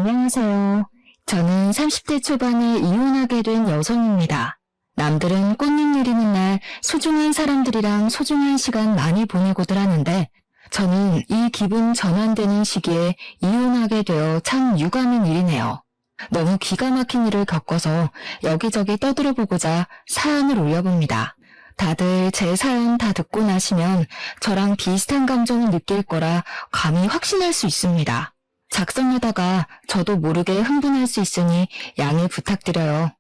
안녕하세요. 저는 30대 초반에 이혼하게 된 여성입니다. 남들은 꽃잎 내리는 날 소중한 사람들이랑 소중한 시간 많이 보내고들 하는데 저는 이 기분 전환되는 시기에 이혼하게 되어 참 유감인 일이네요. 너무 기가 막힌 일을 겪어서 여기저기 떠들어보고자 사연을 올려봅니다. 다들 제 사연 다 듣고 나시면 저랑 비슷한 감정을 느낄 거라 감히 확신할 수 있습니다. 작성하다가 저도 모르게 흥분할 수 있으니 양해 부탁드려요.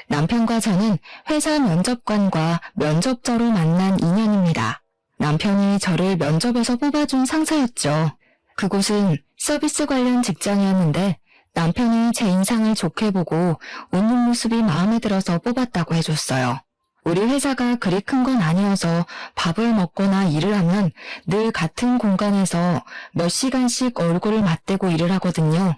남편과 저는 회사 면접관과 면접자로 만난 인연입니다. 남편이 저를 면접에서 뽑아준 상사였죠. 그곳은 서비스 관련 직장이었는데 남편이 제 인상을 좋게 보고 웃는 모습이 마음에 들어서 뽑았다고 해줬어요. 우리 회사가 그리 큰 건 아니어서 밥을 먹거나 일을 하면 늘 같은 공간에서 몇 시간씩 얼굴을 맞대고 일을 하거든요.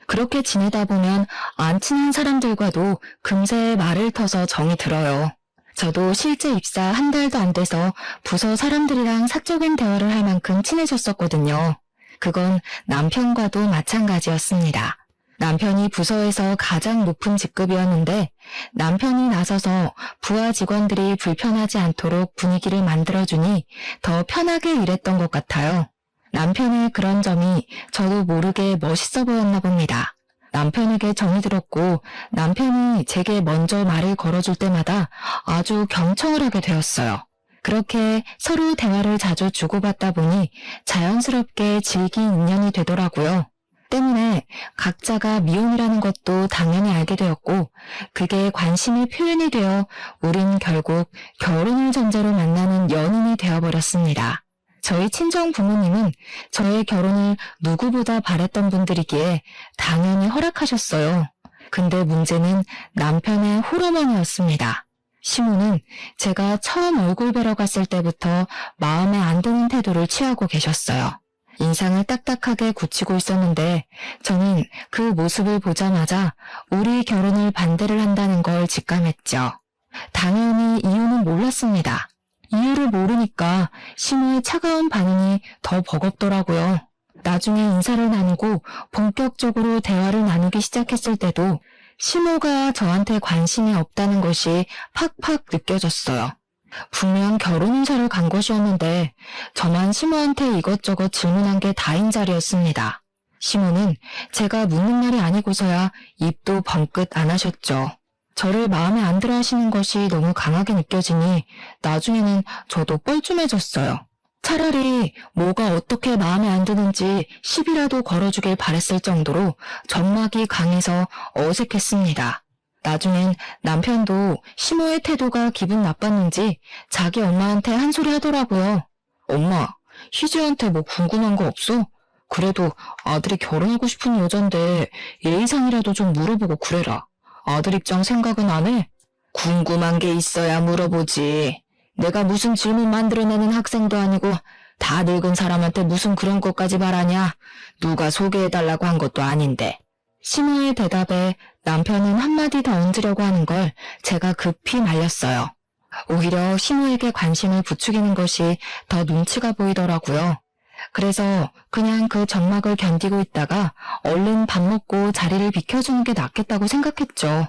그렇게 지내다 보면 안 친한 사람들과도 금세 말을 터서 정이 들어요. 저도 실제 입사 한 달도 안 돼서 부서 사람들이랑 사적인 대화를 할 만큼 친해졌었거든요. 그건 남편과도 마찬가지였습니다. 남편이 부서에서 가장 높은 직급이었는데 남편이 나서서 부하 직원들이 불편하지 않도록 분위기를 만들어주니 더 편하게 일했던 것 같아요. 남편의 그런 점이 저도 모르게 멋있어 보였나 봅니다. 남편에게 정이 들었고 남편이 제게 먼저 말을 걸어줄 때마다 아주 경청을 하게 되었어요. 그렇게 서로 대화를 자주 주고받다 보니 자연스럽게 질긴 인연이 되더라고요. 때문에 각자가 미혼이라는 것도 당연히 알게 되었고 그게 관심의 표현이 되어 우린 결국 결혼을 전제로 만나는 연인이 되어버렸습니다. 저희 친정 부모님은 저의 결혼을 누구보다 바랬던 분들이기에 당연히 허락하셨어요. 근데 문제는 남편의 홀어머니였습니다. 시모는 제가 처음 얼굴 뵈러 갔을 때부터 마음에 안 드는 태도를 취하고 계셨어요. 인상을 딱딱하게 굳히고 있었는데 저는 그 모습을 보자마자 우리 결혼을 반대를 한다는 걸 직감했죠. 당연히 이유는 몰랐습니다. 이유를 모르니까 시모의 차가운 반응이 더 버겁더라고요. 나중에 인사를 나누고 본격적으로 대화를 나누기 시작했을 때도 시모가 저한테 관심이 없다는 것이 팍팍 느껴졌어요. 분명 결혼 인사를 간 것이었는데 저만 시모한테 이것저것 질문한 게 다인 자리였습니다. 시모는 제가 묻는 말이 아니고서야 입도 번긋 안 하셨죠. 저를 마음에 안 들어 하시는 것이 너무 강하게 느껴지니 나중에는 저도 뻘쭘해졌어요. 차라리 뭐가 어떻게 마음에 안 드는지 시비라도 걸어주길 바랬을 정도로 점막이 강해서 어색했습니다. 나중엔 남편도 시모의 태도가 기분 나빴는지 자기 엄마한테 한 소리 하더라고요. 엄마, 희재한테 뭐 궁금한 거 없어? 그래도 아들이 결혼하고 싶은 여잔데 예의상이라도 좀 물어보고 그래라. 아들 입장 생각은 안 해? 궁금한 게 있어야 물어보지. 내가 무슨 질문 만들어내는 학생도 아니고 다 늙은 사람한테 무슨 그런 것까지 바라냐? 누가 소개해달라고 한 것도 아닌데. 시모의 대답에 남편은 한마디 더 얹으려고 하는 걸 제가 급히 말렸어요. 오히려 시모에게 관심을 부추기는 것이 더 눈치가 보이더라고요. 그래서 그냥 그 적막을 견디고 있다가 얼른 밥 먹고 자리를 비켜주는 게 낫겠다고 생각했죠.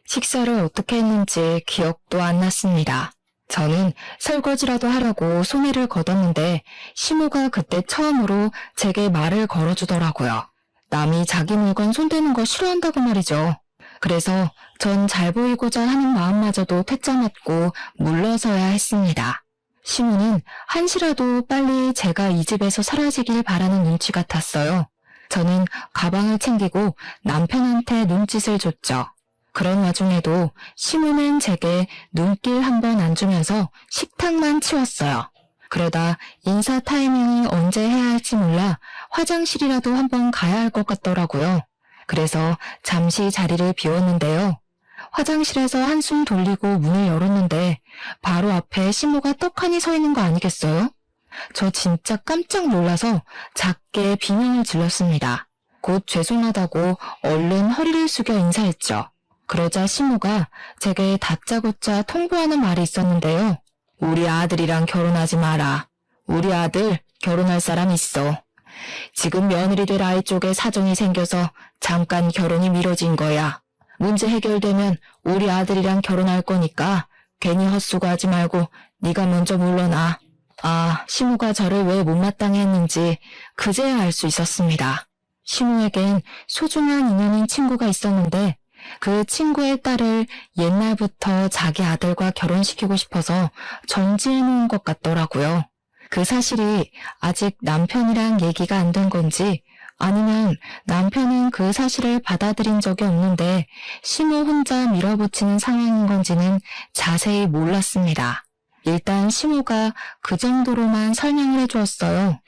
식사를 어떻게 했는지 기억도 안 났습니다. 저는 설거지라도 하려고 소매를 걷었는데 시모가 그때 처음으로 제게 말을 걸어주더라고요. 남이 자기 물건 손대는 거 싫어한다고 말이죠. 그래서 전 잘 보이고자 하는 마음마저도 퇴짜 맞고 물러서야 했습니다. 시모는 한시라도 빨리 제가 이 집에서 사라지길 바라는 눈치 같았어요. 저는 가방을 챙기고 남편한테 눈짓을 줬죠. 그런 와중에도 시모는 제게 눈길 한 번 안 주면서 식탁만 치웠어요. 그러다 인사 타이밍이 언제 해야 할지 몰라 화장실이라도 한번 가야 할 것 같더라고요. 그래서 잠시 자리를 비웠는데요. 화장실에서 한숨 돌리고 문을 열었는데 바로 앞에 시모가 떡하니 서 있는 거 아니겠어요? 저 진짜 깜짝 놀라서 작게 비명을 질렀습니다. 곧 죄송하다고 얼른 허리를 숙여 인사했죠. 그러자 시모가 제게 다짜고짜 통보하는 말이 있었는데요. 우리 아들이랑 결혼하지 마라. 우리 아들 결혼할 사람 있어. 지금 며느리들 아이 쪽에 사정이 생겨서 잠깐 결혼이 미뤄진 거야. 문제 해결되면 우리 아들이랑 결혼할 거니까 괜히 헛수고하지 말고 네가 먼저 물러나. 아, 시무가 저를 왜 못마땅해 했는지 그제야 알 수 있었습니다. 시무에겐 소중한 인연인 친구가 있었는데 그 친구의 딸을 옛날부터 자기 아들과 결혼시키고 싶어서 정지해 놓은 것 같더라고요. 그 사실이 아직 남편이랑 얘기가 안 된 건지 아니면 남편은 그 사실을 받아들인 적이 없는데 시무 혼자 밀어붙이는 상황인 건지는 자세히 몰랐습니다. 일단 시무가 그 정도로만 설명을 해주었어요.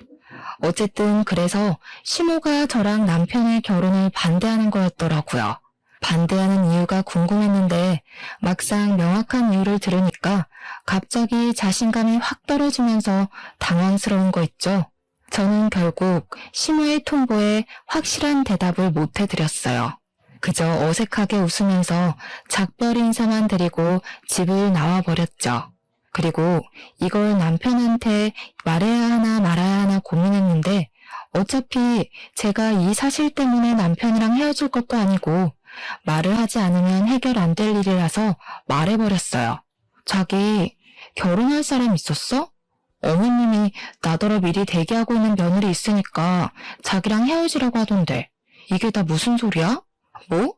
어쨌든 그래서 시무가 저랑 남편의 결혼을 반대하는 거였더라고요. 반대하는 이유가 궁금했는데 막상 명확한 이유를 들으니까 갑자기 자신감이 확 떨어지면서 당황스러운 거 있죠. 저는 결국 시무의 통보에 확실한 대답을 못 해드렸어요. 그저 어색하게 웃으면서 작별 인사만 드리고 집을 나와버렸죠. 그리고 이걸 남편한테 말해야 하나 말아야 하나 고민했는데 어차피 제가 이 사실 때문에 남편이랑 헤어질 것도 아니고 말을 하지 않으면 해결 안 될 일이라서 말해버렸어요. 자기 결혼할 사람 있었어? 어머님이 나더러 미리 대기하고 있는 며느리 있으니까 자기랑 헤어지라고 하던데 이게 다 무슨 소리야? 뭐?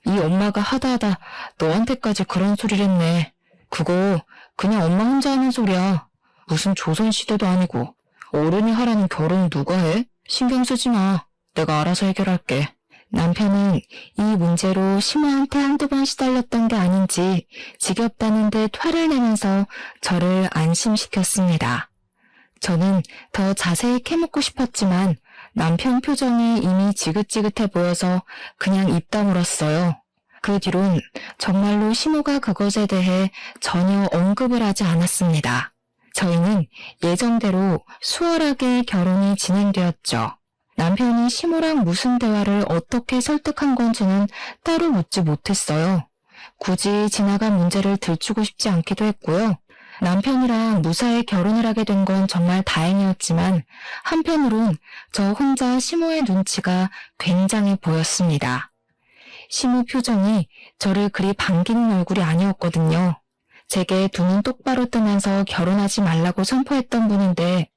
이 엄마가 하다하다 너한테까지 그런 소리를 했네. 그거 그냥 엄마 혼자 하는 소리야. 무슨 조선시대도 아니고 어른이 하라는 결혼을 누가 해? 신경 쓰지 마. 내가 알아서 해결할게. 남편은 이 문제로 시무한테 한두 번 시달렸던 게 아닌지 지겹다는 듯 화를 내면서 저를 안심시켰습니다. 저는 더 자세히 캐묻고 싶었지만 남편 표정이 이미 지긋지긋해 보여서 그냥 입 다물었어요. 그 뒤론 정말로 시무가 그것에 대해 전혀 언급을 하지 않았습니다. 저희는 예정대로 수월하게 결혼이 진행되었죠. 남편이 시무랑 무슨 대화를 어떻게 설득한 건지는 따로 묻지 못했어요. 굳이 지나간 문제를 들추고 싶지 않기도 했고요. 남편이랑 무사히 결혼을 하게 된 건 정말 다행이었지만 한편으론 저 혼자 시무의 눈치가 굉장히 보였습니다. 시무 표정이 저를 그리 반기는 얼굴이 아니었거든요. 제게 두 눈 똑바로 뜨면서 결혼하지 말라고 선포했던 분인데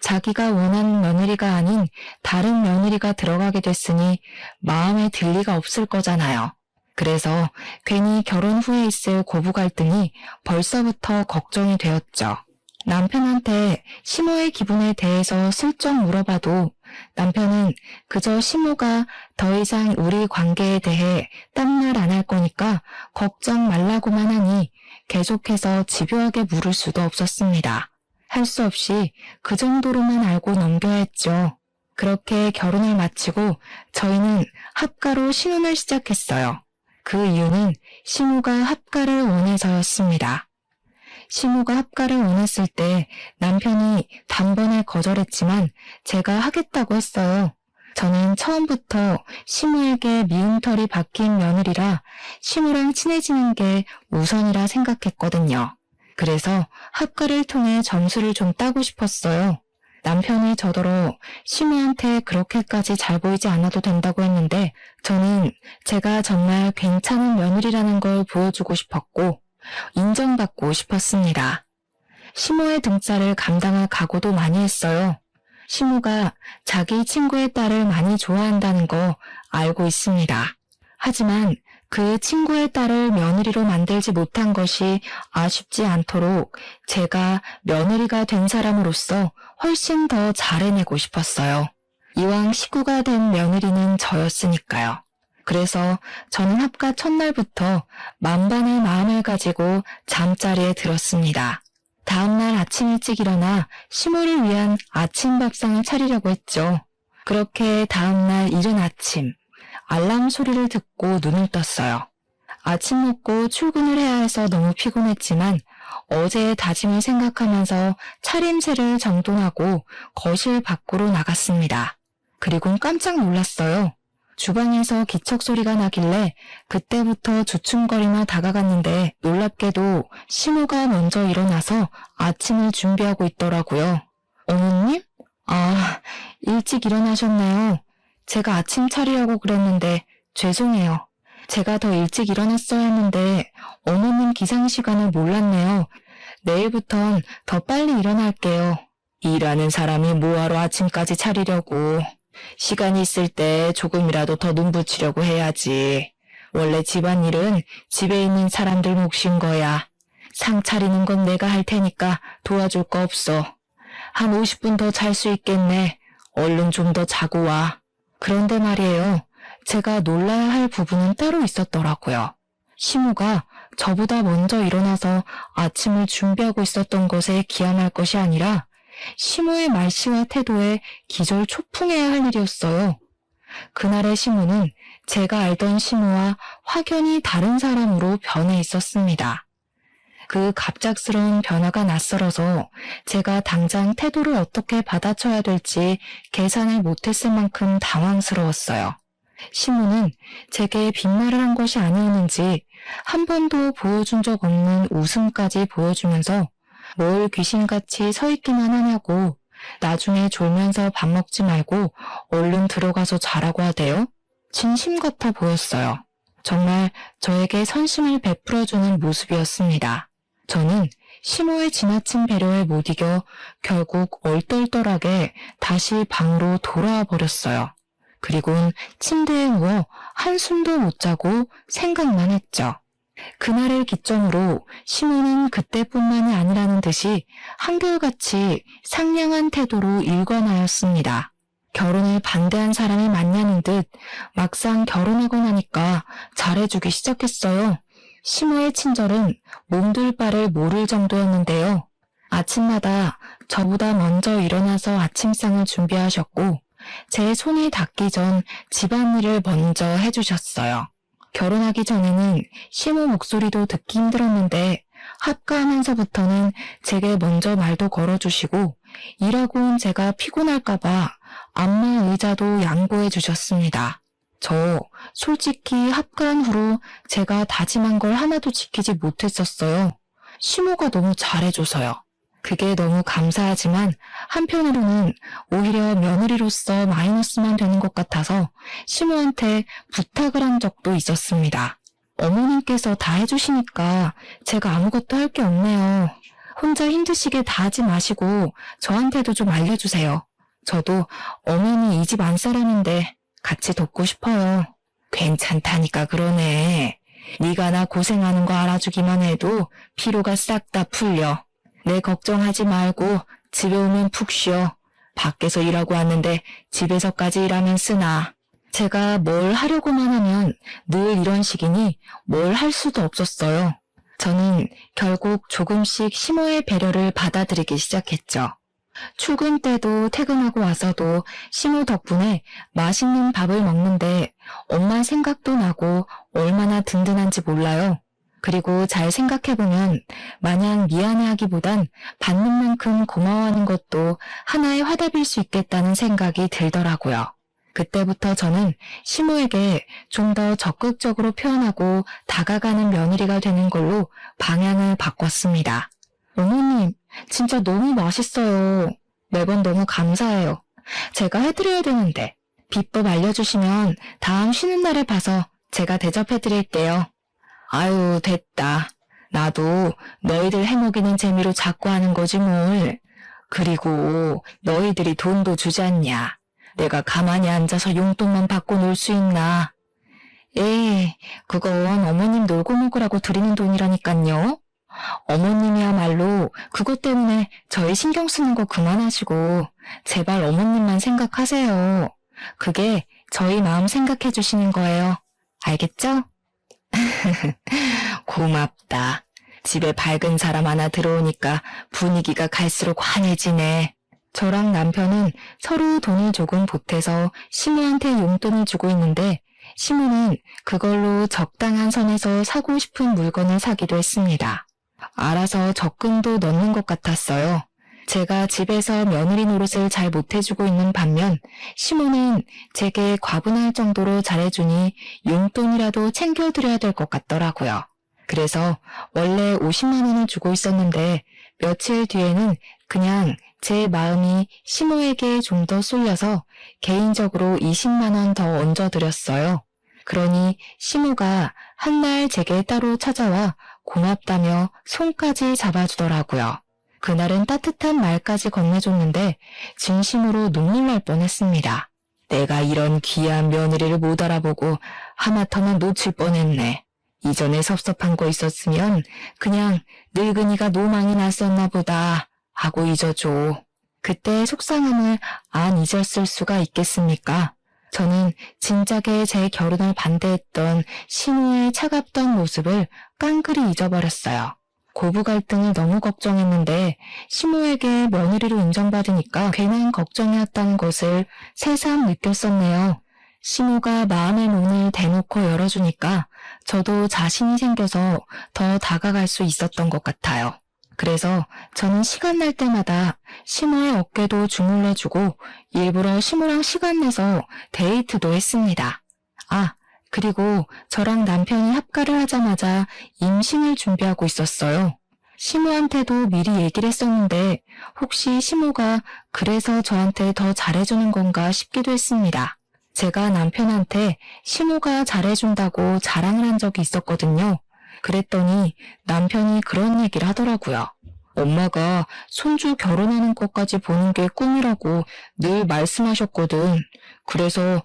자기가 원하는 며느리가 아닌 다른 며느리가 들어가게 됐으니 마음에 들 리가 없을 거잖아요. 그래서 괜히 결혼 후에 있을 고부 갈등이 벌써부터 걱정이 되었죠. 남편한테 시모의 기분에 대해서 슬쩍 물어봐도 남편은 그저 시모가 더 이상 우리 관계에 대해 딴말 안 할 거니까 걱정 말라고만 하니 계속해서 집요하게 물을 수도 없었습니다. 할 수 없이 그 정도로만 알고 넘겨야 했죠. 그렇게 결혼을 마치고 저희는 합가로 신혼을 시작했어요. 그 이유는 시모가 합가를 원해서였습니다. 시모가 합가를 원했을 때 남편이 단번에 거절했지만 제가 하겠다고 했어요. 저는 처음부터 시모에게 미움털이 박힌 며느리라 시모랑 친해지는 게 우선이라 생각했거든요. 그래서 합가를 통해 점수를 좀 따고 싶었어요. 남편이 저더러 시모한테 그렇게까지 잘 보이지 않아도 된다고 했는데 저는 제가 정말 괜찮은 며느리라는 걸 보여주고 싶었고 인정받고 싶었습니다. 시모의 등살을 감당할 각오도 많이 했어요. 시모가 자기 친구의 딸을 많이 좋아한다는 거 알고 있습니다. 하지만 그 친구의 딸을 며느리로 만들지 못한 것이 아쉽지 않도록 제가 며느리가 된 사람으로서 훨씬 더 잘해내고 싶었어요. 이왕 식구가 된 며느리는 저였으니까요. 그래서 저는 합가 첫날부터 만반의 마음을 가지고 잠자리에 들었습니다. 다음날 아침 일찍 일어나 시모를 위한 아침 밥상을 차리려고 했죠. 그렇게 다음날 이른 아침 알람 소리를 듣고 눈을 떴어요. 아침 먹고 출근을 해야 해서 너무 피곤했지만 어제의 다짐을 생각하면서 차림새를 정돈하고 거실 밖으로 나갔습니다. 그리곤 깜짝 놀랐어요. 주방에서 기척 소리가 나길래 그때부터 주춤거리며 다가갔는데 놀랍게도 시모가 먼저 일어나서 아침을 준비하고 있더라고요. 어머님? 아, 일찍 일어나셨네요. 제가 아침 차리려고 그랬는데 죄송해요. 제가 더 일찍 일어났어야 했는데 어머님 기상 시간을 몰랐네요. 내일부턴 더 빨리 일어날게요. 일하는 사람이 뭐하러 아침까지 차리려고. 시간이 있을 때 조금이라도 더 눈붙이려고 해야지. 원래 집안일은 집에 있는 사람들 몫인 거야. 상 차리는 건 내가 할 테니까 도와줄 거 없어. 한 50분 더 잘 수 있겠네. 얼른 좀 더 자고 와. 그런데 말이에요. 제가 놀라야 할 부분은 따로 있었더라고요. 시모가 저보다 먼저 일어나서 아침을 준비하고 있었던 것에 기함할 것이 아니라 시모의 말씨와 태도에 기절 초풍해야 할 일이었어요. 그날의 시모는 제가 알던 시모와 확연히 다른 사람으로 변해 있었습니다. 그 갑작스러운 변화가 낯설어서 제가 당장 태도를 어떻게 받아쳐야 될지 계산을 못했을 만큼 당황스러웠어요. 시모는 제게 빈말을 한 것이 아니었는지 한 번도 보여준 적 없는 웃음까지 보여주면서 뭘 귀신같이 서 있기만 하냐고, 나중에 졸면서 밥 먹지 말고 얼른 들어가서 자라고 하대요. 진심 같아 보였어요. 정말 저에게 선심을 베풀어주는 모습이었습니다. 저는 시모의 지나친 배려에 못 이겨 결국 얼떨떨하게 다시 방으로 돌아와 버렸어요. 그리고는 침대에 누워 한숨도 못 자고 생각만 했죠. 그날을 기점으로 시모는 그때뿐만이 아니라는 듯이 한결같이 상냥한 태도로 일관하였습니다. 결혼을 반대한 사람이 맞냐는 듯 막상 결혼하고 나니까 잘해주기 시작했어요. 시모의 친절은 몸둘 바를 모를 정도였는데요. 아침마다 저보다 먼저 일어나서 아침상을 준비하셨고 제 손이 닿기 전 집안일을 먼저 해주셨어요. 결혼하기 전에는 시모 목소리도 듣기 힘들었는데 합가하면서부터는 제게 먼저 말도 걸어주시고 일하고 온 제가 피곤할까봐 안마 의자도 양보해 주셨습니다. 저 솔직히 합가한 후로 제가 다짐한 걸 하나도 지키지 못했었어요. 시모가 너무 잘해줘서요. 그게 너무 감사하지만 한편으로는 오히려 며느리로서 마이너스만 되는 것 같아서 시모한테 부탁을 한 적도 있었습니다. 어머님께서 다 해주시니까 제가 아무것도 할 게 없네요. 혼자 힘드시게 다 하지 마시고 저한테도 좀 알려주세요. 저도 어머니 이 집 안사람인데 같이 돕고 싶어요. 괜찮다니까 그러네. 네가 나 고생하는 거 알아주기만 해도 피로가 싹 다 풀려. 내 걱정하지 말고 집에 오면 푹 쉬어. 밖에서 일하고 왔는데 집에서까지 일하면 쓰나. 제가 뭘 하려고만 하면 늘 이런 식이니 뭘 할 수도 없었어요. 저는 결국 조금씩 시모의 배려를 받아들이기 시작했죠. 출근 때도 퇴근하고 와서도 시모 덕분에 맛있는 밥을 먹는데 엄마 생각도 나고 얼마나 든든한지 몰라요. 그리고 잘 생각해보면 마냥 미안해하기보단 받는 만큼 고마워하는 것도 하나의 화답일 수 있겠다는 생각이 들더라고요. 그때부터 저는 시모에게 좀 더 적극적으로 표현하고 다가가는 며느리가 되는 걸로 방향을 바꿨습니다. 어머님, 진짜 너무 맛있어요. 매번 너무 감사해요. 제가 해드려야 되는데 비법 알려주시면 다음 쉬는 날에 봐서 제가 대접해드릴게요. 아유, 됐다. 나도 너희들 해먹이는 재미로 자꾸 하는 거지 뭘. 그리고 너희들이 돈도 주지 않냐. 내가 가만히 앉아서 용돈만 받고 놀 수 있나. 에이, 그건 어머님 놀고 먹으라고 드리는 돈이라니깐요. 어머님이야말로 그것 때문에 저희 신경 쓰는 거 그만하시고 제발 어머님만 생각하세요. 그게 저희 마음 생각해 주시는 거예요. 알겠죠? 고맙다. 집에 밝은 사람 하나 들어오니까 분위기가 갈수록 환해지네. 저랑 남편은 서로 돈을 조금 보태서 시모한테 용돈을 주고 있는데 시모는 그걸로 적당한 선에서 사고 싶은 물건을 사기도 했습니다. 알아서 적금도 넣는 것 같았어요. 제가 집에서 며느리 노릇을 잘 못해주고 있는 반면 시모는 제게 과분할 정도로 잘해주니 용돈이라도 챙겨드려야 될 것 같더라고요. 그래서 원래 50만 원을 주고 있었는데 며칠 뒤에는 그냥 제 마음이 시모에게 좀 더 쏠려서 개인적으로 20만 원 더 얹어드렸어요. 그러니 시모가 한날 제게 따로 찾아와 고맙다며 손까지 잡아주더라고요. 그날은 따뜻한 말까지 건네줬는데 진심으로 눈물 날 뻔했습니다. 내가 이런 귀한 며느리를 못 알아보고 하마터면 놓칠 뻔했네. 이전에 섭섭한 거 있었으면 그냥 늙은이가 노망이 났었나 보다 하고 잊어줘. 그때 속상함을 안 잊었을 수가 있겠습니까? 저는 진작에 제 결혼을 반대했던 신우의 차갑던 모습을 깡그리 잊어버렸어요. 고부 갈등을 너무 걱정했는데 시모에게 며느리로 인정받으니까 괜한 걱정이었다는 것을 새삼 느꼈었네요. 시모가 마음의 문을 대놓고 열어주니까 저도 자신이 생겨서 더 다가갈 수 있었던 것 같아요. 그래서 저는 시간 날 때마다 시모의 어깨도 주물러주고 일부러 시모랑 시간 내서 데이트도 했습니다. 그리고 저랑 남편이 합가를 하자마자 임신을 준비하고 있었어요. 시모한테도 미리 얘기를 했었는데 혹시 시모가 그래서 저한테 더 잘해주는 건가 싶기도 했습니다. 제가 남편한테 시모가 잘해준다고 자랑을 한 적이 있었거든요. 그랬더니 남편이 그런 얘기를 하더라고요. 엄마가 손주 결혼하는 것까지 보는 게 꿈이라고 늘 말씀하셨거든. 그래서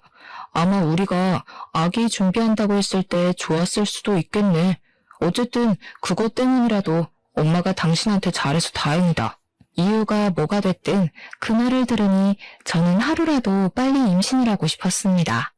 아마 우리가 아기 준비한다고 했을 때 좋았을 수도 있겠네. 어쨌든 그것 때문이라도 엄마가 당신한테 잘해서 다행이다. 이유가 뭐가 됐든 그 말을 들으니 저는 하루라도 빨리 임신을 하고 싶었습니다.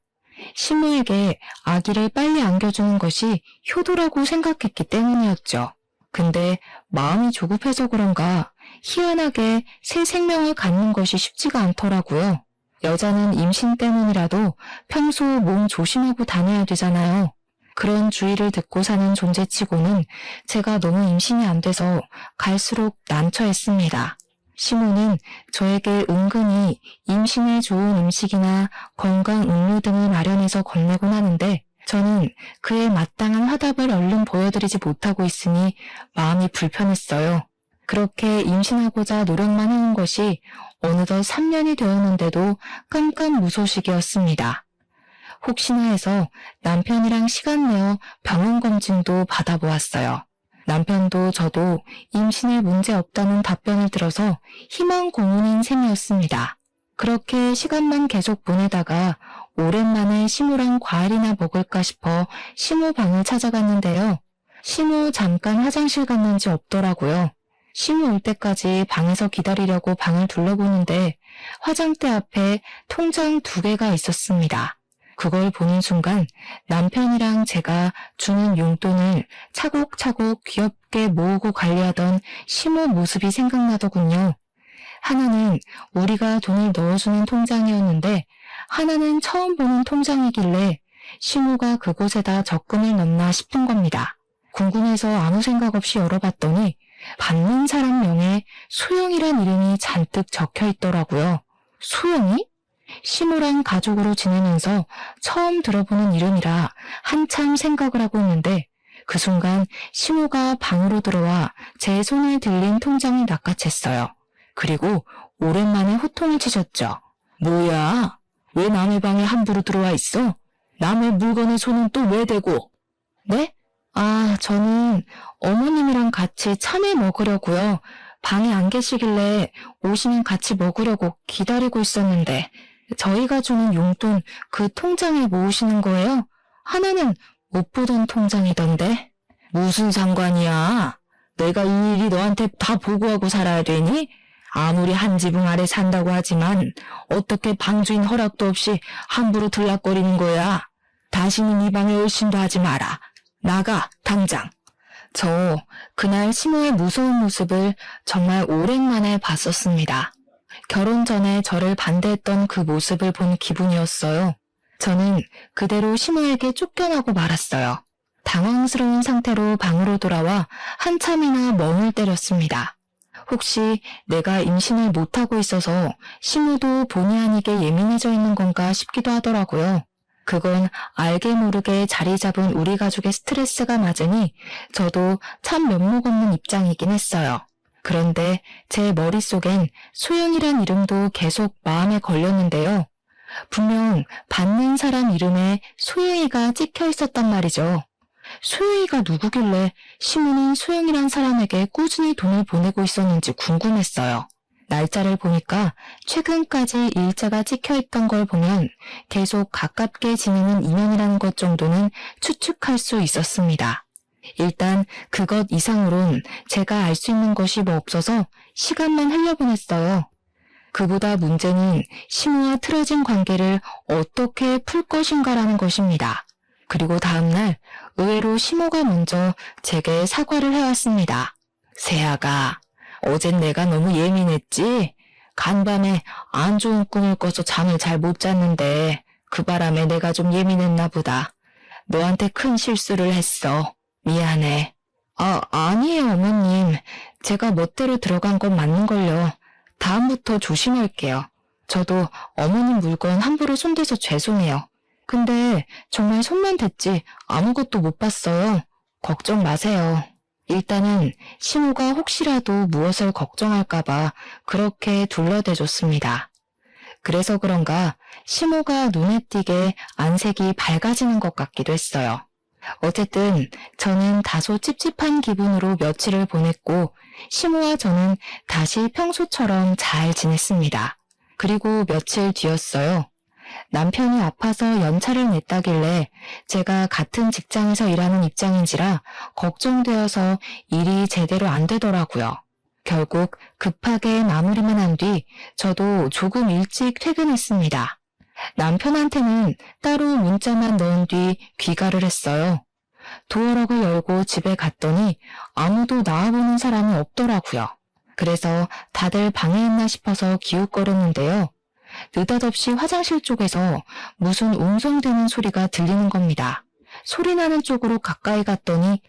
시모에게 아기를 빨리 안겨주는 것이 효도라고 생각했기 때문이었죠. 근데 마음이 조급해서 그런가 희한하게 새 생명을 갖는 것이 쉽지가 않더라고요. 여자는 임신 때문이라도 평소 몸 조심하고 다녀야 되잖아요. 그런 주의를 듣고 사는 존재치고는 제가 너무 임신이 안 돼서 갈수록 난처했습니다. 시모는 저에게 은근히 임신에 좋은 음식이나 건강 음료 등을 마련해서 건네곤 하는데 저는 그에 마땅한 화답을 얼른 보여드리지 못하고 있으니 마음이 불편했어요. 그렇게 임신하고자 노력만 하는 것이 어느덧 3년이 되었는데도 깜깜무소식이었습니다. 혹시나 해서 남편이랑 시간 내어 병원 검진도 받아보았어요. 남편도 저도 임신에 문제 없다는 답변을 들어서 희망 고문인 셈이었습니다. 그렇게 시간만 계속 보내다가 오랜만에 시모랑 과일이나 먹을까 싶어 시모 방을 찾아갔는데요. 시모 잠깐 화장실 갔는지 없더라고요. 시모 올 때까지 방에서 기다리려고 방을 둘러보는데 화장대 앞에 통장 2개가 있었습니다. 그걸 보는 순간 남편이랑 제가 주는 용돈을 차곡차곡 귀엽게 모으고 관리하던 시모 모습이 생각나더군요. 하나는 우리가 돈을 넣어주는 통장이었는데 하나는 처음 보는 통장이길래 시모가 그곳에다 적금을 넣나 싶은 겁니다. 궁금해서 아무 생각 없이 열어봤더니 받는 사람 명에 소영이란 이름이 잔뜩 적혀 있더라고요. 소영이? 시모랑 가족으로 지내면서 처음 들어보는 이름이라 한참 생각을 하고 있는데 그 순간 시모가 방으로 들어와 제 손에 들린 통장을 낚아챘어요. 그리고 오랜만에 호통을 치셨죠. 뭐야? 왜 남의 방에 함부로 들어와 있어? 남의 물건에 손은 또 왜 대고? 네? 저는 어머님이랑 같이 참외 먹으려고요. 방에 안 계시길래 오시면 같이 먹으려고 기다리고 있었는데 저희가 주는 용돈 그 통장에 모으시는 거예요? 하나는 못 보던 통장이던데. 무슨 상관이야? 내가 이 일이 너한테 다 보고하고 살아야 되니? 아무리 한 지붕 아래 산다고 하지만 어떻게 방주인 허락도 없이 함부로 들락거리는 거야? 다시는 이 방에 얼씬도 하지 마라. 나가, 당장. 저 그날 시모의 무서운 모습을 정말 오랜만에 봤었습니다. 결혼 전에 저를 반대했던 그 모습을 본 기분이었어요. 저는 그대로 시모에게 쫓겨나고 말았어요. 당황스러운 상태로 방으로 돌아와 한참이나 멍을 때렸습니다. 혹시 내가 임신을 못하고 있어서 시모도 본의 아니게 예민해져 있는 건가 싶기도 하더라고요. 그건 알게 모르게 자리 잡은 우리 가족의 스트레스가 맞으니 저도 참 면목 없는 입장이긴 했어요. 그런데 제 머릿속엔 소영이란 이름도 계속 마음에 걸렸는데요. 분명 받는 사람 이름에 소영이가 찍혀 있었단 말이죠. 소영이가 누구길래 시모는 소영이란 사람에게 꾸준히 돈을 보내고 있었는지 궁금했어요. 날짜를 보니까 최근까지 일자가 찍혀있던 걸 보면 계속 가깝게 지내는 인연이라는 것 정도는 추측할 수 있었습니다. 일단 그것 이상으론 제가 알 수 있는 것이 뭐 없어서 시간만 흘려보냈어요. 그보다 문제는 시모와 틀어진 관계를 어떻게 풀 것인가라는 것입니다. 그리고 다음날 의외로 시모가 먼저 제게 사과를 해왔습니다. 세아가, 어젠 내가 너무 예민했지? 간밤에 안 좋은 꿈을 꿔서 잠을 잘 못 잤는데 그 바람에 내가 좀 예민했나 보다. 너한테 큰 실수를 했어. 미안해. 아니에요, 어머님. 제가 멋대로 들어간 건 맞는걸요. 다음부터 조심할게요. 저도 어머님 물건 함부로 손대서 죄송해요. 근데 정말 손만 댔지 아무것도 못 봤어요. 걱정 마세요. 일단은 시모가 혹시라도 무엇을 걱정할까봐 그렇게 둘러대줬습니다. 그래서 그런가 시모가 눈에 띄게 안색이 밝아지는 것 같기도 했어요. 어쨌든 저는 다소 찝찝한 기분으로 며칠을 보냈고 시모와 저는 다시 평소처럼 잘 지냈습니다. 그리고 며칠 뒤였어요. 남편이 아파서 연차를 냈다길래 제가 같은 직장에서 일하는 입장인지라 걱정되어서 일이 제대로 안 되더라고요. 결국 급하게 마무리만 한 뒤 저도 조금 일찍 퇴근했습니다. 남편한테는 따로 문자만 넣은 뒤 귀가를 했어요. 도어락을 열고 집에 갔더니 아무도 나와보는 사람이 없더라고요. 그래서 다들 방에 있나 싶어서 기웃거렸는데요. 느닷없이 화장실 쪽에서 무슨 웅성대는 소리가 들리는 겁니다. 소리 나는 쪽으로 가까이 갔더니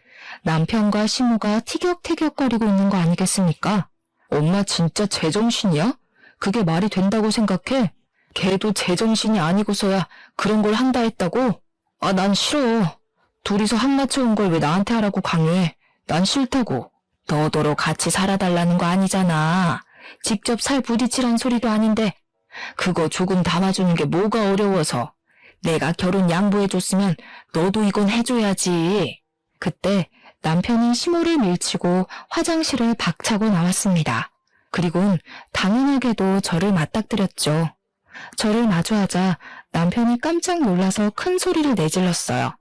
남편과 시모가 티격태격거리고 있는 거 아니겠습니까? 엄마 진짜 제정신이야? 그게 말이 된다고 생각해? 걔도 제정신이 아니고서야 그런 걸 한다 했다고? 난 싫어. 둘이서 한맞춰 온 걸 왜 나한테 하라고 강요해? 난 싫다고. 너더러 같이 살아달라는 거 아니잖아. 직접 살 부딪히란 소리도 아닌데 그거 조금 담아주는 게 뭐가 어려워서. 내가 결혼 양보해줬으면 너도 이건 해줘야지. 그때 남편이 시모를 밀치고 화장실을 박차고 나왔습니다. 그리곤 당연하게도 저를 맞닥뜨렸죠. 저를 마주하자 남편이 깜짝 놀라서 큰 소리를 내질렀어요.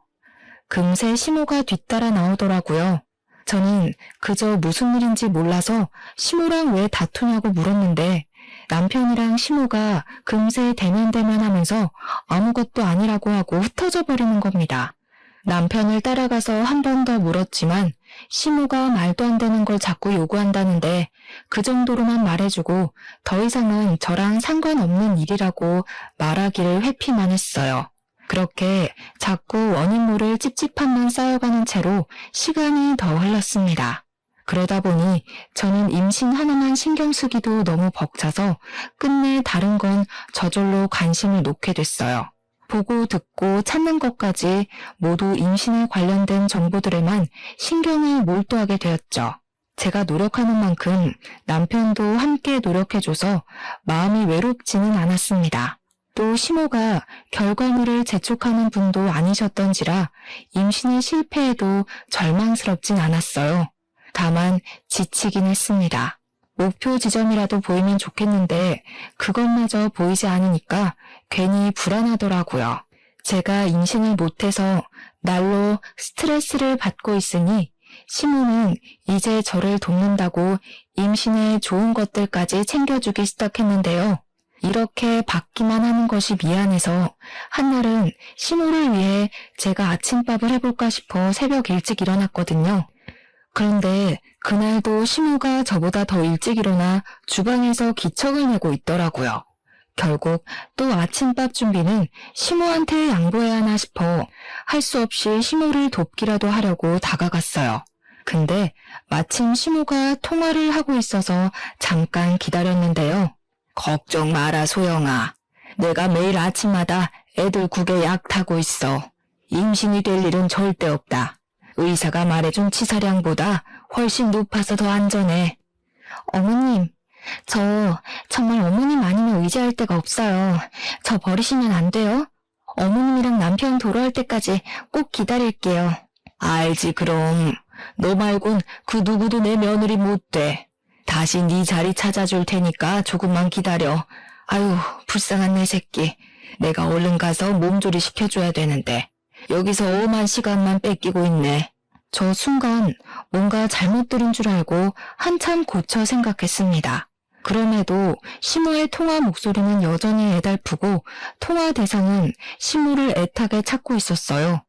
금세 시모가 뒤따라 나오더라고요. 저는 그저 무슨 일인지 몰라서 시모랑 왜 다투냐고 물었는데 남편이랑 시모가 금세 대면대면하면서 아무것도 아니라고 하고 흩어져 버리는 겁니다. 남편을 따라가서 한 번 더 물었지만 시모가 말도 안 되는 걸 자꾸 요구한다는데 그 정도로만 말해주고 더 이상은 저랑 상관없는 일이라고 말하기를 회피만 했어요. 그렇게 자꾸 원인 모를 찝찝함만 쌓여가는 채로 시간이 더 흘렀습니다. 그러다 보니 저는 임신 하나만 신경 쓰기도 너무 벅차서 끝내 다른 건 저절로 관심을 놓게 됐어요. 보고 듣고 찾는 것까지 모두 임신에 관련된 정보들에만 신경을 몰두하게 되었죠. 제가 노력하는 만큼 남편도 함께 노력해줘서 마음이 외롭지는 않았습니다. 또 시모가 결과물을 재촉하는 분도 아니셨던지라 임신의 실패에도 절망스럽진 않았어요. 다만 지치긴 했습니다. 목표 지점이라도 보이면 좋겠는데 그것마저 보이지 않으니까 괜히 불안하더라고요. 제가 임신을 못해서 날로 스트레스를 받고 있으니 시모는 이제 저를 돕는다고 임신에 좋은 것들까지 챙겨주기 시작했는데요. 이렇게 받기만 하는 것이 미안해서 한날은 시모를 위해 제가 아침밥을 해볼까 싶어 새벽 일찍 일어났거든요. 그런데 그날도 시모가 저보다 더 일찍 일어나 주방에서 기척을 내고 있더라고요. 결국 또 아침밥 준비는 시모한테 양보해야 하나 싶어 할 수 없이 시모를 돕기라도 하려고 다가갔어요. 근데 마침 시모가 통화를 하고 있어서 잠깐 기다렸는데요. 걱정 마라 소영아. 내가 매일 아침마다 애들 국에 약 타고 있어. 임신이 될 일은 절대 없다. 의사가 말해준 치사량보다 훨씬 높아서 더 안전해. 어머님, 저 정말 어머님 아니면 의지할 데가 없어요. 저 버리시면 안 돼요? 어머님이랑 남편 돌아올 때까지 꼭 기다릴게요. 알지 그럼. 너 말곤 그 누구도 내 며느리 못 돼. 다시 네 자리 찾아줄 테니까 조금만 기다려. 아유, 불쌍한 내 새끼. 내가 얼른 가서 몸조리 시켜줘야 되는데 여기서 엄한 시간만 뺏기고 있네. 저 순간 뭔가 잘못 들은 줄 알고 한참 고쳐 생각했습니다. 그럼에도 시모의 통화 목소리는 여전히 애달프고 통화 대상은 시모를 애타게 찾고 있었어요.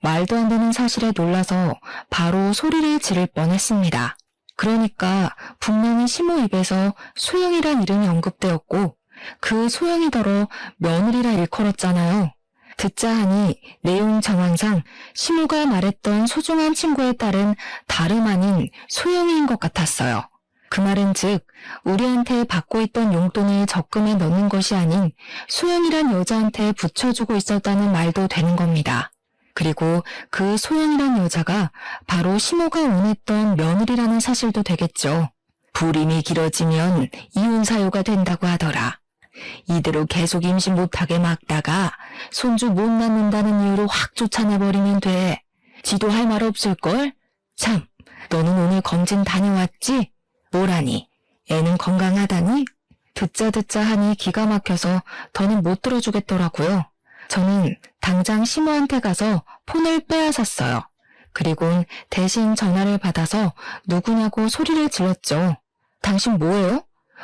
말도 안 되는 사실에 놀라서 바로 소리를 지를 뻔했습니다. 그러니까 분명히 시모 입에서 소영이란 이름이 언급되었고 그 소영이더러 며느리라 일컬었잖아요. 듣자 하니 내용 정황상 시모가 말했던 소중한 친구의 딸은 다름 아닌 소영이인 것 같았어요. 그 말은 즉 우리한테 받고 있던 용돈을 적금에 넣는 것이 아닌 소영이란 여자한테 붙여주고 있었다는 말도 되는 겁니다. 그리고 그 소영이란 여자가 바로 시모가 원했던 며느리라는 사실도 되겠죠. 불임이 길어지면 이혼 사유가 된다고 하더라. 이대로 계속 임시 못하게 막다가 손주 못 낳는다는 이유로 확 쫓아내버리면 돼. 지도 할 말 없을걸? 참, 너는 오늘 검진 다녀왔지? 뭐라니? 애는 건강하다니? 듣자 하니 기가 막혀서 더는 못 들어주겠더라고요. 저는 당장 시모한테 가서 폰을 빼앗았어요. 그리곤 대신 전화를 받아서 누구냐고 소리를 질렀죠. 당신 뭐예요?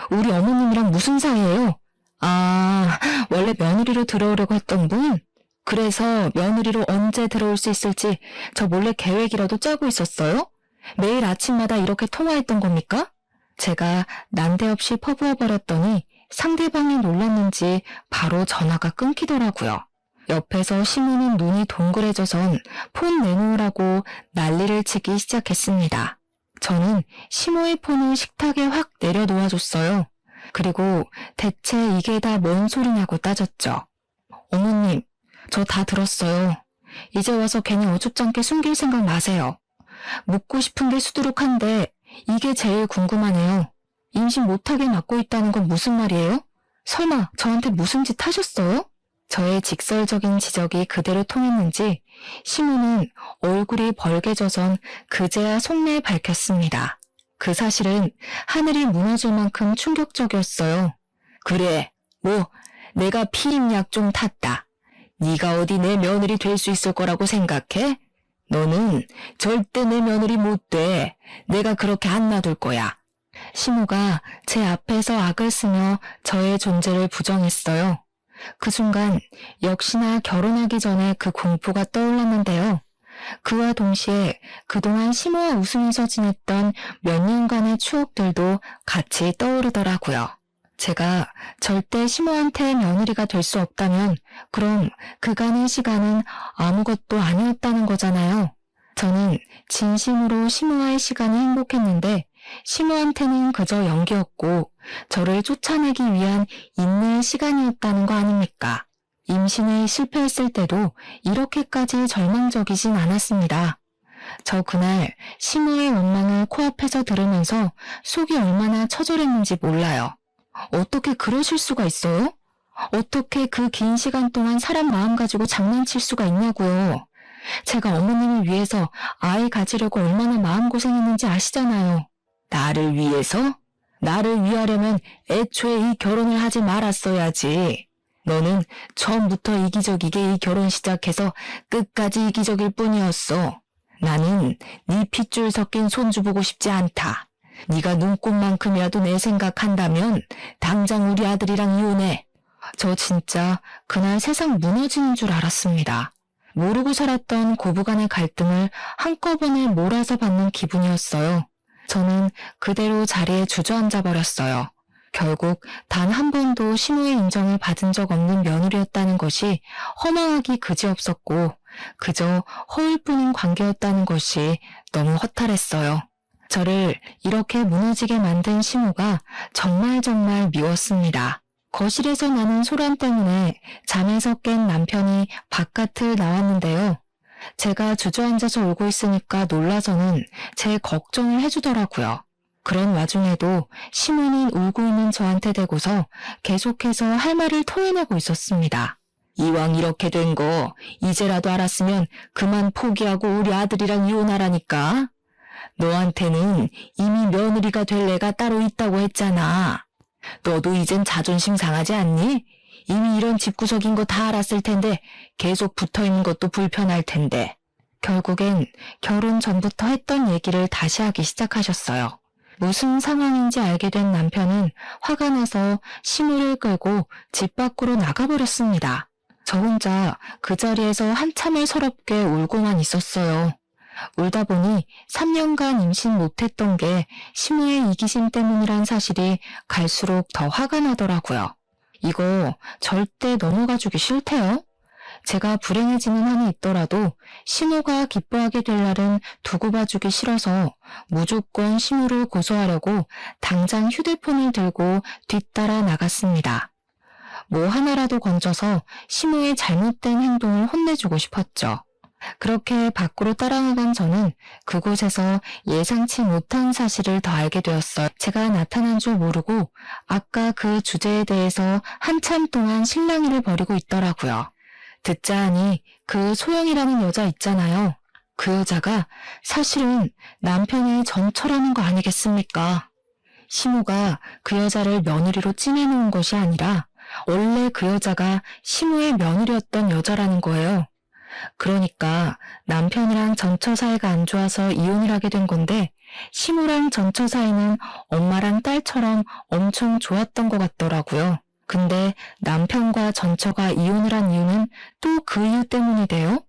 우리 어머님이랑 무슨 사이예요? 아, 원래 며느리로 들어오려고 했던 분? 그래서 며느리로 언제 들어올 수 있을지 저 몰래 계획이라도 짜고 있었어요? 매일 아침마다 이렇게 통화했던 겁니까? 제가 난데없이 퍼부어버렸더니 상대방이 놀랐는지 바로 전화가 끊기더라고요. 옆에서 시모는 눈이 동그래져선 폰 내놓으라고 난리를 치기 시작했습니다. 저는 시모의 폰을 식탁에 확 내려놓아줬어요. 그리고 대체 이게 다 뭔 소리냐고 따졌죠. 어머님, 저 다 들었어요. 이제 와서 괜히 어줍잖게 숨길 생각 마세요. 묻고 싶은 게 수두룩한데 이게 제일 궁금하네요. 임신 못하게 막고 있다는 건 무슨 말이에요? 설마 저한테 무슨 짓 하셨어요? 저의 직설적인 지적이 그대로 통했는지 시모는 얼굴이 벌개져선 그제야 속내 밝혔습니다. 그 사실은 하늘이 무너질 만큼 충격적이었어요. 그래, 내가 피임약 좀 탔다. 네가 어디 내 며느리 될 수 있을 거라고 생각해? 너는 절대 내 며느리 못 돼. 내가 그렇게 안 놔둘 거야. 시모가 제 앞에서 악을 쓰며 저의 존재를 부정했어요. 그 순간 역시나 결혼하기 전에 그 공포가 떠올랐는데요. 그와 동시에 그동안 시모와 웃으면서 지냈던 몇 년간의 추억들도 같이 떠오르더라고요. 제가 절대 시모한테 며느리가 될 수 없다면 그럼 그간의 시간은 아무것도 아니었다는 거잖아요. 저는 진심으로 시모와의 시간이 행복했는데 시모한테는 그저 연기였고 저를 쫓아내기 위한 인내의 시간이었다는 거 아닙니까? 임신에 실패했을 때도 이렇게까지 절망적이진 않았습니다. 저 그날 시모의 원망을 코앞에서 들으면서 속이 얼마나 처절했는지 몰라요. 어떻게 그러실 수가 있어요? 어떻게 그 긴 시간 동안 사람 마음 가지고 장난칠 수가 있냐고요. 제가 어머님을 위해서 아이 가지려고 얼마나 마음고생했는지 아시잖아요. 나를 위해서? 나를 위하려면 애초에 이 결혼을 하지 말았어야지. 너는 처음부터 이기적이게 이 결혼 시작해서 끝까지 이기적일 뿐이었어. 나는 네 핏줄 섞인 손주 보고 싶지 않다. 네가 눈꽃만큼이라도 내 생각한다면 당장 우리 아들이랑 이혼해. 저 진짜 그날 세상 무너지는 줄 알았습니다. 모르고 살았던 고부간의 갈등을 한꺼번에 몰아서 받는 기분이었어요. 저는 그대로 자리에 주저앉아 버렸어요. 결국 단 한 번도 시모의 인정을 받은 적 없는 며느리였다는 것이 허망하기 그지없었고 그저 허울뿐인 관계였다는 것이 너무 허탈했어요. 저를 이렇게 무너지게 만든 시모가 정말 미웠습니다. 거실에서 나는 소란 때문에 잠에서 깬 남편이 바깥을 나왔는데요. 제가 주저앉아서 울고 있으니까 놀라서는 제 걱정을 해주더라고요. 그런 와중에도 시모는 울고 있는 저한테 대고서 계속해서 할 말을 토해내고 있었습니다. 이왕 이렇게 된 거 이제라도 알았으면 그만 포기하고 우리 아들이랑 이혼하라니까. 너한테는 이미 며느리가 될 애가 따로 있다고 했잖아. 너도 이젠 자존심 상하지 않니? 이미 이런 집구석인 거 다 알았을 텐데 계속 붙어있는 것도 불편할 텐데. 결국엔 결혼 전부터 했던 얘기를 다시 하기 시작하셨어요. 무슨 상황인지 알게 된 남편은 화가 나서 시무를 끌고 집 밖으로 나가버렸습니다. 저 혼자 그 자리에서 한참을 서럽게 울고만 있었어요. 울다 보니 3년간 임신 못했던 게 시무의 이기심 때문이란 사실이 갈수록 더 화가 나더라고요. 이거 절대 넘어가주기 싫대요. 제가 불행해지는 한이 있더라도 시무가 기뻐하게 될 날은 두고 봐주기 싫어서 무조건 시무를 고소하려고 당장 휴대폰을 들고 뒤따라 나갔습니다. 뭐 하나라도 건져서 시무의 잘못된 행동을 혼내주고 싶었죠. 그렇게 밖으로 따라나간 저는 그곳에서 예상치 못한 사실을 더 알게 되었어요. 제가 나타난 줄 모르고 아까 그 주제에 대해서 한참 동안 실랑이를 벌이고 있더라고요. 듣자 하니 그 소영이라는 여자 있잖아요. 그 여자가 사실은 남편의 전처라는 거 아니겠습니까? 시무가 그 여자를 며느리로 찜해놓은 것이 아니라 원래 그 여자가 시무의 며느리였던 여자라는 거예요. 그러니까 남편이랑 전처 사이가 안 좋아서 이혼을 하게 된 건데 시무랑 전처 사이는 엄마랑 딸처럼 엄청 좋았던 것 같더라고요. 근데 남편과 전처가 이혼을 한 이유는 또 그 이유 때문이 돼요?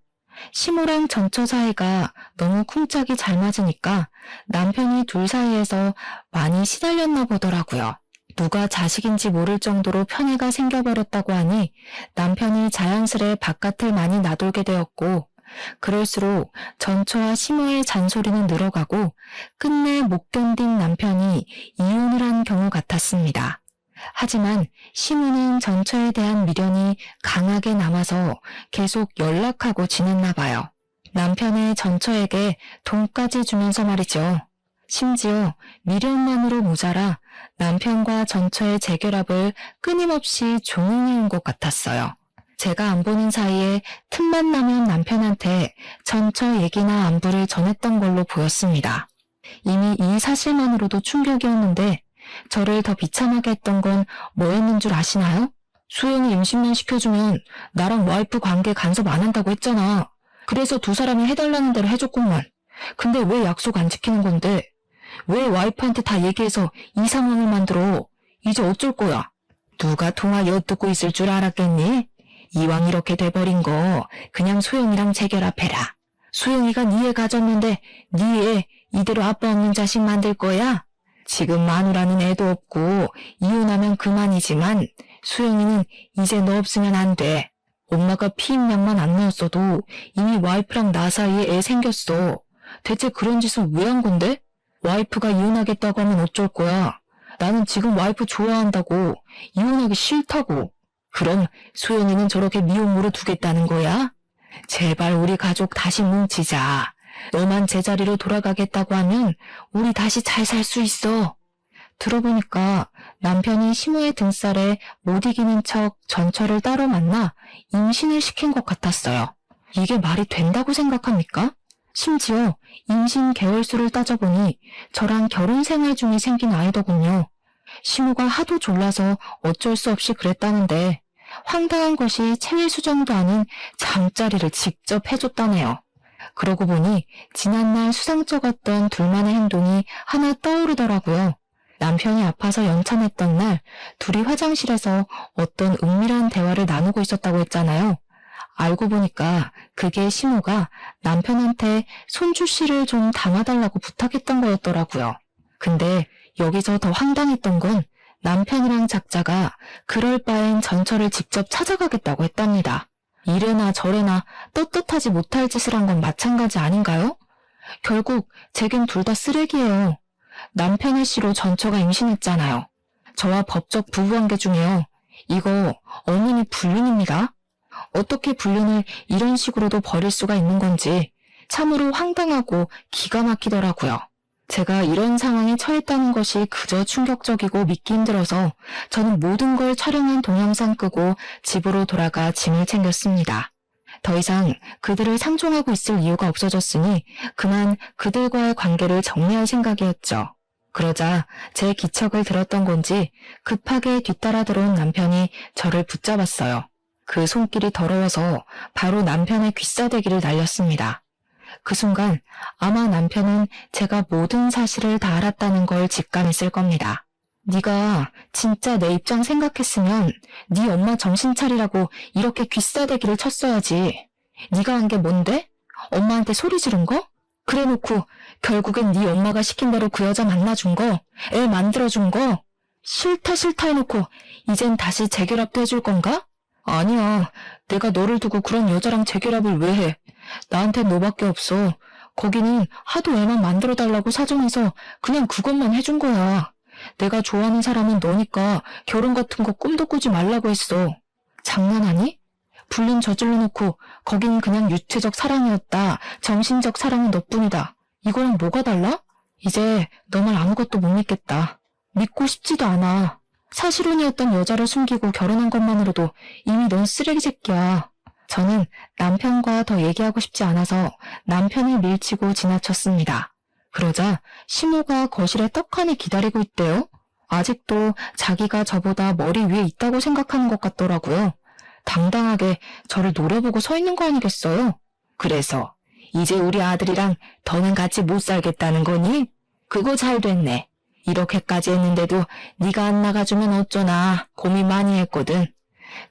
시무랑 전처 사이가 너무 쿵짝이 잘 맞으니까 남편이 둘 사이에서 많이 시달렸나 보더라고요. 누가 자식인지 모를 정도로 편애가 생겨버렸다고 하니 남편이 자연스레 바깥을 많이 나돌게 되었고 그럴수록 전처와 시무의 잔소리는 늘어가고 끝내 못 견딘 남편이 이혼을 한 경우 같았습니다. 하지만 시무는 전처에 대한 미련이 강하게 남아서 계속 연락하고 지냈나 봐요. 남편의 전처에게 돈까지 주면서 말이죠. 심지어 미련만으로 모자라 남편과 전처의 재결합을 끊임없이 종용해온 것 같았어요. 제가 안 보는 사이에 틈만 나면 남편한테 전처 얘기나 안부를 전했던 걸로 보였습니다. 이미 이 사실만으로도 충격이었는데 저를 더 비참하게 했던 건 뭐였는 줄 아시나요? 수영이 임신만 시켜주면 나랑 와이프 관계 간섭 안 한다고 했잖아. 그래서 두 사람이 해달라는 대로 해줬구만. 근데 왜 약속 안 지키는 건데? 왜 와이프한테 다 얘기해서 이 상황을 만들어? 이제 어쩔 거야? 누가 통화 엿듣고 있을 줄 알았겠니? 이왕 이렇게 돼버린 거 그냥 소영이랑 재결합해라. 소영이가 네 애 가졌는데 네 애 이대로 아빠 없는 자식 만들 거야? 지금 마누라는 애도 없고 이혼하면 그만이지만 소영이는 이제 너 없으면 안 돼. 엄마가 피임약만 안 넣었어도 이미 와이프랑 나 사이에 애 생겼어. 대체 그런 짓을 왜 한 건데? 와이프가 이혼하겠다고 하면 어쩔 거야. 나는 지금 와이프 좋아한다고 이혼하기 싫다고. 그럼 소영이는 저렇게 미혼모로 두겠다는 거야? 제발 우리 가족 다시 뭉치자. 너만 제자리로 돌아가겠다고 하면 우리 다시 잘 살 수 있어. 들어보니까 남편이 시무의 등살에 못 이기는 척 전처를 따로 만나 임신을 시킨 것 같았어요. 이게 말이 된다고 생각합니까? 심지어 임신 개월수를 따져보니 저랑 결혼 생활 중에 생긴 아이더군요. 시무가 하도 졸라서 어쩔 수 없이 그랬다는데 황당한 것이 체외 수정도 아닌 잠자리를 직접 해줬다네요. 그러고 보니 지난날 수상쩍었던 둘만의 행동이 하나 떠오르더라고요. 남편이 아파서 연찬했던 날 둘이 화장실에서 어떤 은밀한 대화를 나누고 있었다고 했잖아요. 알고 보니까 그게 시무가 남편한테 손주씨를 좀 담아달라고 부탁했던 거였더라고요. 근데 여기서 더 황당했던 건 남편이랑 작자가 그럴 바엔 전처를 직접 찾아가겠다고 했답니다. 이래나 저래나 떳떳하지 못할 짓을 한 건 마찬가지 아닌가요? 결국 제겐 둘 다 쓰레기예요. 남편의 씨로 전처가 임신했잖아요. 저와 법적 부부관계 중에요. 이거 어머니 불륜입니다. 어떻게 불륜을 이런 식으로도 벌일 수가 있는 건지 참으로 황당하고 기가 막히더라고요. 제가 이런 상황에 처했다는 것이 그저 충격적이고 믿기 힘들어서 저는 모든 걸 촬영한 동영상 끄고 집으로 돌아가 짐을 챙겼습니다. 더 이상 그들을 상종하고 있을 이유가 없어졌으니 그만 그들과의 관계를 정리할 생각이었죠. 그러자 제 기척을 들었던 건지 급하게 뒤따라 들어온 남편이 저를 붙잡았어요. 그 손길이 더러워서 바로 남편의 귀싸대기를 날렸습니다. 그 순간 아마 남편은 제가 모든 사실을 다 알았다는 걸 직감했을 겁니다. 네가 진짜 내 입장 생각했으면 네 엄마 정신 차리라고 이렇게 귀싸대기를 쳤어야지. 네가 한 게 뭔데? 엄마한테 소리 지른 거? 그래놓고 결국엔 네 엄마가 시킨 대로 그 여자 만나준 거, 애 만들어준 거, 싫다 해놓고 이젠 다시 재결합도 해줄 건가? 아니야. 내가 너를 두고 그런 여자랑 재결합을 왜 해? 나한텐 너밖에 없어. 거기는 하도 애만 만들어달라고 사정해서 그냥 그것만 해준 거야. 내가 좋아하는 사람은 너니까 결혼 같은 거 꿈도 꾸지 말라고 했어. 장난하니? 불륜 저질러 놓고 거긴 그냥 유체적 사랑이었다. 정신적 사랑은 너뿐이다. 이거랑 뭐가 달라? 이제 너 말 아무것도 못 믿겠다. 믿고 싶지도 않아. 사실혼이었던 여자를 숨기고 결혼한 것만으로도 이미 넌 쓰레기 새끼야. 저는 남편과 더 얘기하고 싶지 않아서 남편을 밀치고 지나쳤습니다. 그러자 시모가 거실에 떡하니 기다리고 있대요. 아직도 자기가 저보다 머리 위에 있다고 생각하는 것 같더라고요. 당당하게 저를 노려보고 서 있는 거 아니겠어요? 그래서 이제 우리 아들이랑 더는 같이 못 살겠다는 거니? 그거 잘 됐네. 이렇게까지 했는데도 네가 안 나가주면 어쩌나 고민 많이 했거든.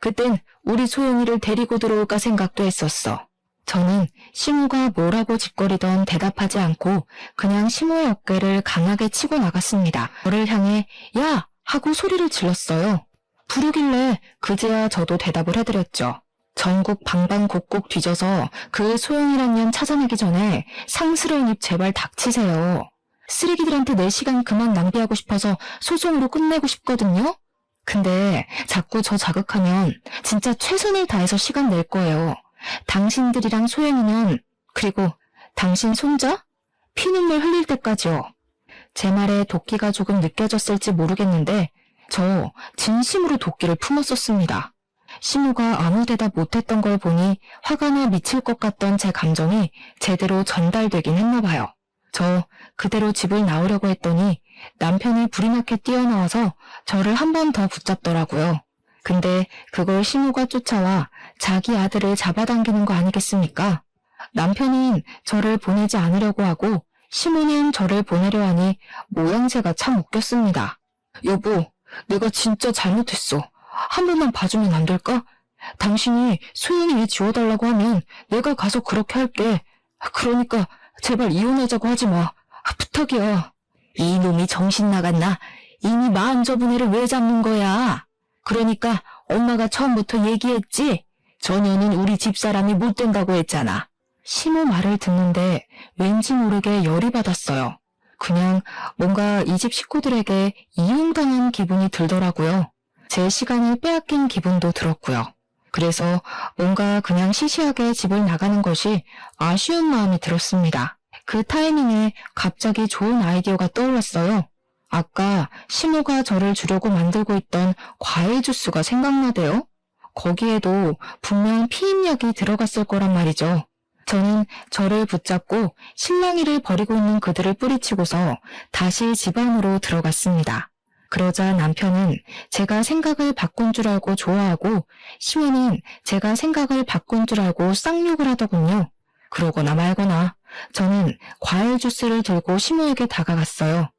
그땐 우리 소영이를 데리고 들어올까 생각도 했었어. 저는 시모가 뭐라고 짓거리던 대답하지 않고 그냥 시모의 어깨를 강하게 치고 나갔습니다. 저를 향해 야! 하고 소리를 질렀어요. 부르길래 그제야 저도 대답을 해드렸죠. 전국 방방곡곡 뒤져서 그 소영이란 년 찾아내기 전에 상스러운 입 제발 닥치세요. 쓰레기들한테 내 시간 그만 낭비하고 싶어서 소송으로 끝내고 싶거든요. 근데 자꾸 저 자극하면 진짜 최선을 다해서 시간 낼 거예요. 당신들이랑 소영이는 그리고 당신 손자? 피눈물 흘릴 때까지요. 제 말에 도끼가 조금 느껴졌을지 모르겠는데 저 진심으로 도끼를 품었었습니다. 시모가 아무 대답 못했던 걸 보니 화가 나 미칠 것 같던 제 감정이 제대로 전달되긴 했나 봐요. 저 그대로 집을 나오려고 했더니 남편이 불이 나게 뛰어나와서 저를 한 번 더 붙잡더라고요. 근데 그걸 시모가 쫓아와 자기 아들을 잡아당기는 거 아니겠습니까? 남편은 저를 보내지 않으려고 하고 시모는 저를 보내려 하니 모양새가 참 웃겼습니다. 여보, 내가 진짜 잘못했어. 한 번만 봐주면 안 될까? 당신이 소영이 애 지워달라고 하면 내가 가서 그렇게 할게. 그러니까 제발 이혼하자고 하지 마. 부탁이야. 이놈이 정신 나갔나? 이미 마음 접은 애를 왜 잡는 거야? 그러니까 엄마가 처음부터 얘기했지? 저녀는 우리 집사람이 못 된다고 했잖아. 시모 말을 듣는데 왠지 모르게 열이 받았어요. 그냥 뭔가 이 집 식구들에게 이용당한 기분이 들더라고요. 제 시간을 빼앗긴 기분도 들었고요. 그래서 뭔가 그냥 시시하게 집을 나가는 것이 아쉬운 마음이 들었습니다. 그 타이밍에 갑자기 좋은 아이디어가 떠올랐어요. 아까 시모가 저를 주려고 만들고 있던 과일 주스가 생각나대요. 거기에도 분명 피임약이 들어갔을 거란 말이죠. 저는 저를 붙잡고 실랑이를 벌이고 있는 그들을 뿌리치고서 다시 집 안으로 들어갔습니다. 그러자 남편은 제가 생각을 바꾼 줄 알고 좋아하고 시모는 제가 생각을 바꾼 줄 알고 쌍욕을 하더군요. 그러거나 말거나 저는 과일 주스를 들고 시모에게 다가갔어요.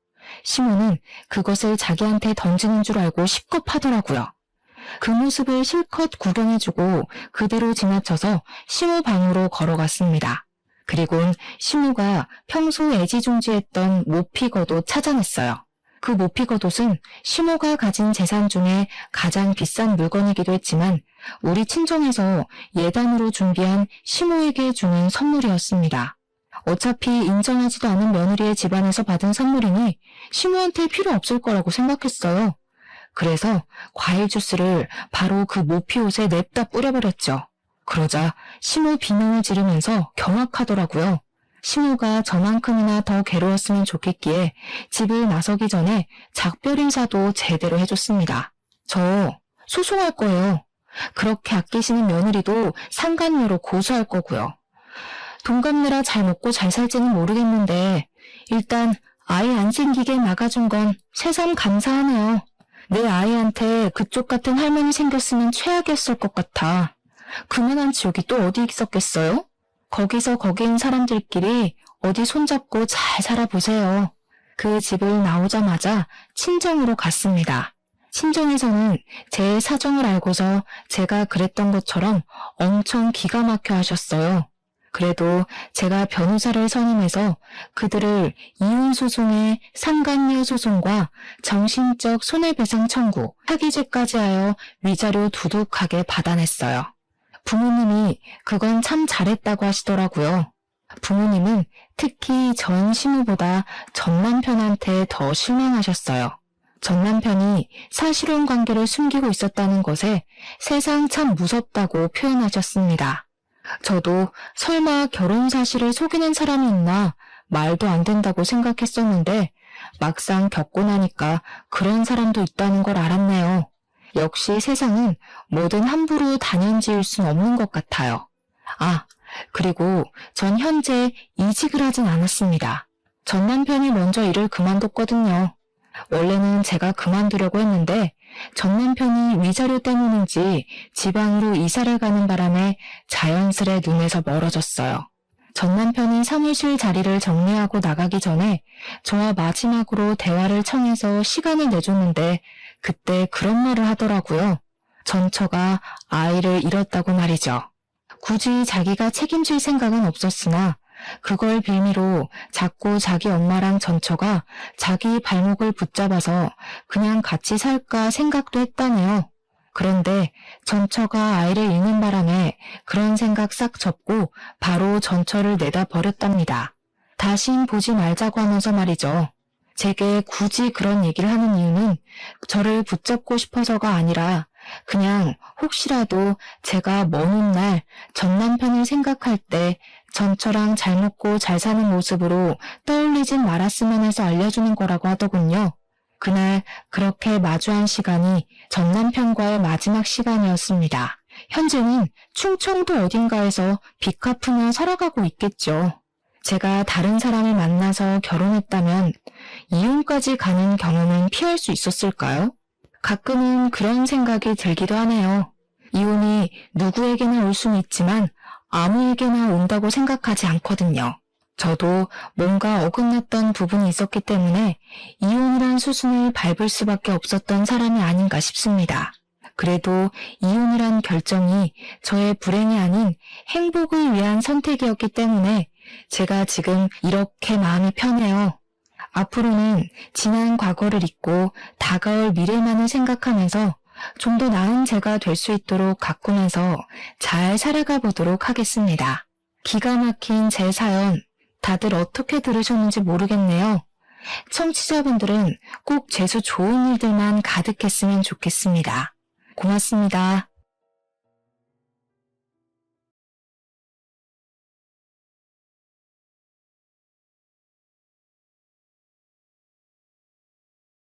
시모는 그것을 자기한테 던지는 줄 알고 식겁하더라고요. 그 모습을 실컷 구경해주고 그대로 지나쳐서 시모 방으로 걸어갔습니다. 그리곤 시모가 평소 애지중지했던 모피겉옷 찾아냈어요. 그 모피겉옷은 시모가 가진 재산 중에 가장 비싼 물건이기도 했지만 우리 친정에서 예단으로 준비한 시모에게 주는 선물이었습니다. 어차피 인정하지도 않은 며느리의 집안에서 받은 선물이니 시모한테 필요 없을 거라고 생각했어요. 그래서 과일 주스를 바로 그 모피옷에 냅다 뿌려버렸죠. 그러자 시모 비명을 지르면서 경악하더라고요. 시모가 저만큼이나 더 괴로웠으면 좋겠기에 집을 나서기 전에 작별 인사도 제대로 해줬습니다. 저 소송할 거예요. 그렇게 아끼시는 며느리도 상간녀로 고소할 거고요. 돈 갚느라 잘 먹고 잘 살지는 모르겠는데 일단 아이 안 생기게 막아준 건 새삼 감사하네요. 내 아이한테 그쪽 같은 할머니 생겼으면 최악이었을 것 같아. 그만한 지옥이 또 어디 있었겠어요? 거기서 거기인 사람들끼리 어디 손잡고 잘 살아보세요. 그 집을 나오자마자 친정으로 갔습니다. 친정에서는 제 사정을 알고서 제가 그랬던 것처럼 엄청 기가 막혀 하셨어요. 그래도 제가 변호사를 선임해서 그들을 이혼 소송에 상간녀 소송과 정신적 손해배상 청구, 사기죄까지 하여 위자료 두둑하게 받아냈어요. 부모님이 그건 참 잘했다고 하시더라고요. 부모님은 특히 전 시누보다 전 남편한테 더 실망하셨어요. 전 남편이 사실혼 관계를 숨기고 있었다는 것에 세상 참 무섭다고 표현하셨습니다. 저도 설마 결혼 사실을 속이는 사람이 있나 말도 안 된다고 생각했었는데 막상 겪고 나니까 그런 사람도 있다는 걸 알았네요. 역시 세상은 뭐든 함부로 단연지을 순 없는 것 같아요. 아, 그리고 전 현재 이직을 하진 않았습니다. 전 남편이 먼저 일을 그만뒀거든요. 원래는 제가 그만두려고 했는데 전 남편이 위자료 때문인지 지방으로 이사를 가는 바람에 자연스레 눈에서 멀어졌어요. 전 남편이 사무실 자리를 정리하고 나가기 전에 저와 마지막으로 대화를 청해서 시간을 내줬는데 그때 그런 말을 하더라고요. 전처가 아이를 잃었다고 말이죠. 굳이 자기가 책임질 생각은 없었으나 그걸 빌미로 자꾸 자기 엄마랑 전처가 자기 발목을 붙잡아서 그냥 같이 살까 생각도 했다네요. 그런데 전처가 아이를 잃는 바람에 그런 생각 싹 접고 바로 전처를 내다 버렸답니다. 다신 보지 말자고 하면서 말이죠. 제게 굳이 그런 얘기를 하는 이유는 저를 붙잡고 싶어서가 아니라 그냥 혹시라도 제가 먼 훗날 전 남편을 생각할 때 전처랑 잘 먹고 잘 사는 모습으로 떠올리진 말았으면 해서 알려주는 거라고 하더군요. 그날 그렇게 마주한 시간이 전 남편과의 마지막 시간이었습니다. 현재는 충청도 어딘가에서 빚 갚으며 살아가고 있겠죠. 제가 다른 사람을 만나서 결혼했다면 이혼까지 가는 경험은 피할 수 있었을까요? 가끔은 그런 생각이 들기도 하네요. 이혼이 누구에게나 올 수는 있지만 아무에게나 온다고 생각하지 않거든요. 저도 뭔가 어긋났던 부분이 있었기 때문에 이혼이란 수순을 밟을 수밖에 없었던 사람이 아닌가 싶습니다. 그래도 이혼이란 결정이 저의 불행이 아닌 행복을 위한 선택이었기 때문에 제가 지금 이렇게 마음이 편해요. 앞으로는 지난 과거를 잊고 다가올 미래만을 생각하면서 좀 더 나은 제가 될 수 있도록 가꾸면서 잘 살아가 보도록 하겠습니다. 기가 막힌 제 사연 다들 어떻게 들으셨는지 모르겠네요. 청취자분들은 꼭 재수 좋은 일들만 가득했으면 좋겠습니다. 고맙습니다.